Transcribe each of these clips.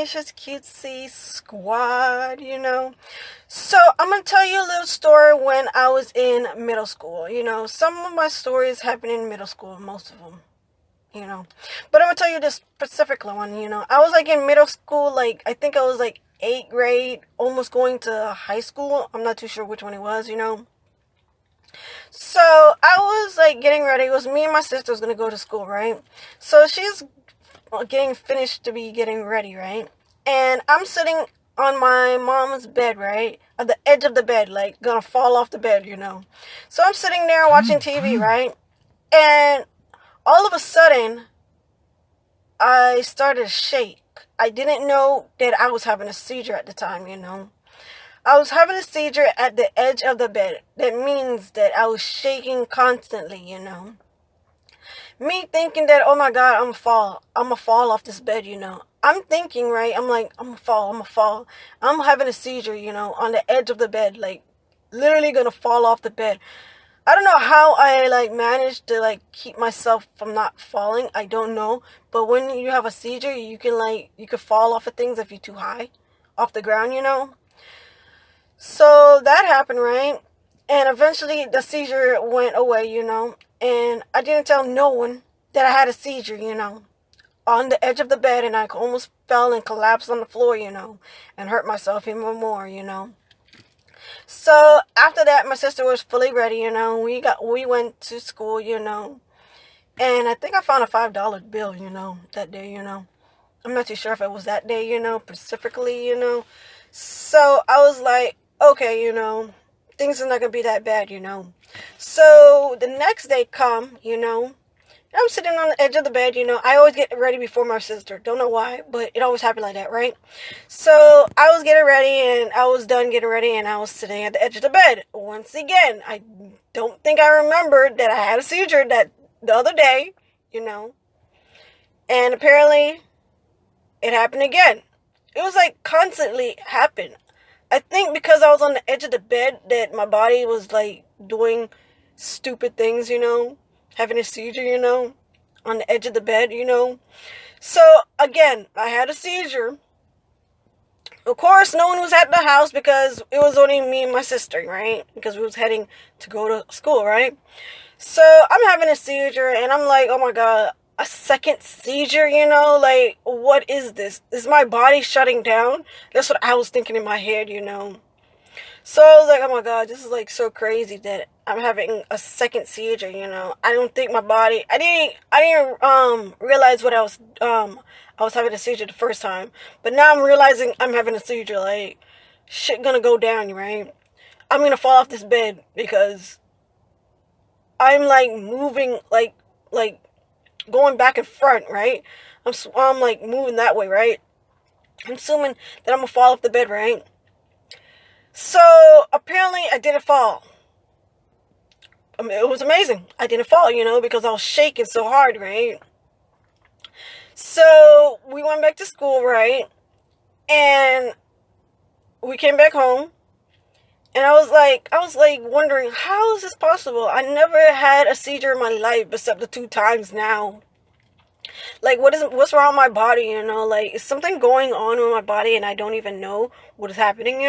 Misha's Cutesy Squad, So, I'm going to tell you a little story when I was in middle school. Some of my stories happened in middle school, most of them. But I'm going to tell you this specific one. I was like in middle school, like, I think I was like 8th grade, almost going to high school. I'm not too sure which one it was. So, I was like getting ready. It was me and my sister was going to go to school, right? So, she's getting finished to be getting ready, right? And I'm sitting on my mom's bed, right? At the edge of the bed, like gonna fall off the bed. So I'm sitting there watching TV, right? And all of a sudden, I started to shake. I didn't know that I was having a seizure at the time. I was having a seizure at the edge of the bed. That means that I was shaking constantly. Me thinking that, oh my God, I'm gonna fall off this bed. I'm thinking, right, I'm like, I'm gonna fall. I'm having a seizure, on the edge of the bed, like, literally gonna fall off the bed. I don't know how I, like, managed to, like, keep myself from not falling. I don't know. But when you have a seizure, you can fall off of things if you're too high off the ground. So that happened, right? And eventually the seizure went away. And I didn't tell no one that I had a seizure, on the edge of the bed, and I almost fell and collapsed on the floor, and hurt myself even more. So after that, my sister was fully ready. We went to school, and I think I found a $5 bill, that day. I'm not too sure if it was that day, specifically. So I was like, okay, things are not gonna be that bad. So the next day come. I'm sitting on the edge of the bed. I always get ready before my sister. Don't know why, but it always happened like that, right? So I was getting ready, and I was done getting ready, and I was sitting at the edge of the bed. Once again, I don't think I remembered that I had a seizure that the other day. And apparently it happened again. It was like constantly happen. I think because I was on the edge of the bed that my body was like doing stupid things, having a seizure, on the edge of the bed. So again, I had a seizure. Of course, no one was at the house because it was only me and my sister, right? Because we was heading to go to school, right? So I'm having a seizure, and I'm like, oh my God, a second seizure, like, what is this? Is my body shutting down? That's what I was thinking in my head. So I was like, oh my God, this is like so crazy that I'm having a second seizure. I don't think my body, I didn't realize what I was having a seizure the first time, but now I'm realizing I'm having a seizure, like, shit gonna go down, right? I'm gonna fall off this bed because I'm like moving, like going back and front, right? I'm like moving that way, right? I'm assuming that I'm gonna fall off the bed, right? So apparently I didn't fall. I mean, it was amazing. I didn't fall, because I was shaking so hard, right? So we went back to school, right? And we came back home. And I was like wondering, how is this possible? I never had a seizure in my life except the 2 times now. Like, what's wrong with my body? Like, is something going on with my body and I don't even know what is happening?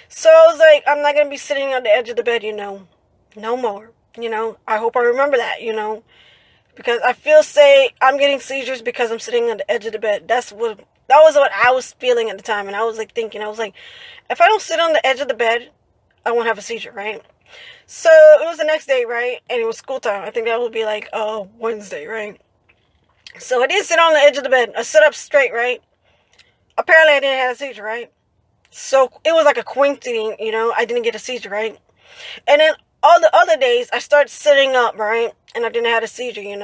So I was like, I'm not gonna be sitting on the edge of the bed, no more. I hope I remember that, because I feel I'm getting seizures because I'm sitting on the edge of the bed. That was what I was feeling at the time, and I was like thinking, I was like, if I don't sit on the edge of the bed, I won't have a seizure, right? So it was the next day, right? And it was school time. I think that would be like Wednesday, right? So I did sit on the edge of the bed. I sat up straight, right? Apparently I didn't have a seizure, right? So it was like a coincidence, I didn't get a seizure, right? And then all the other days I started sitting up, right? And I didn't have a seizure, and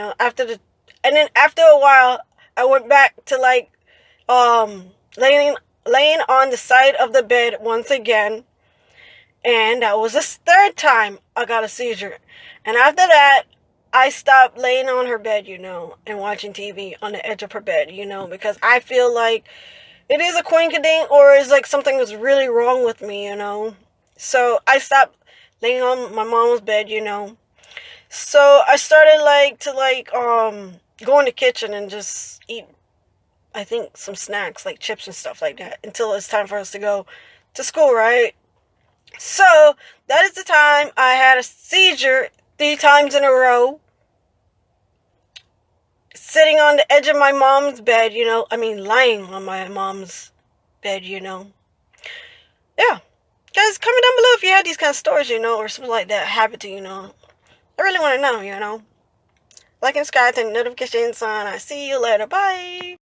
then after a while I went back to like laying on the side of the bed once again. And that was the 3rd time I got a seizure. And after that, I stopped laying on her bed, and watching TV on the edge of her bed, because I feel like it is a coincidence, or it's like something was really wrong with me, So I stopped laying on my mom's bed, So I started go in the kitchen and just eat I think some snacks like chips and stuff like that until it's time for us to go to school, right? So that is the time I had a seizure 3 times in a row, sitting on the edge of my mom's bed, lying on my mom's bed. Yeah. Guys, comment down below if you had these kind of stories, or something like that happen to you. I really want to know. Like and subscribe, turn the notifications on. I see you later. Bye.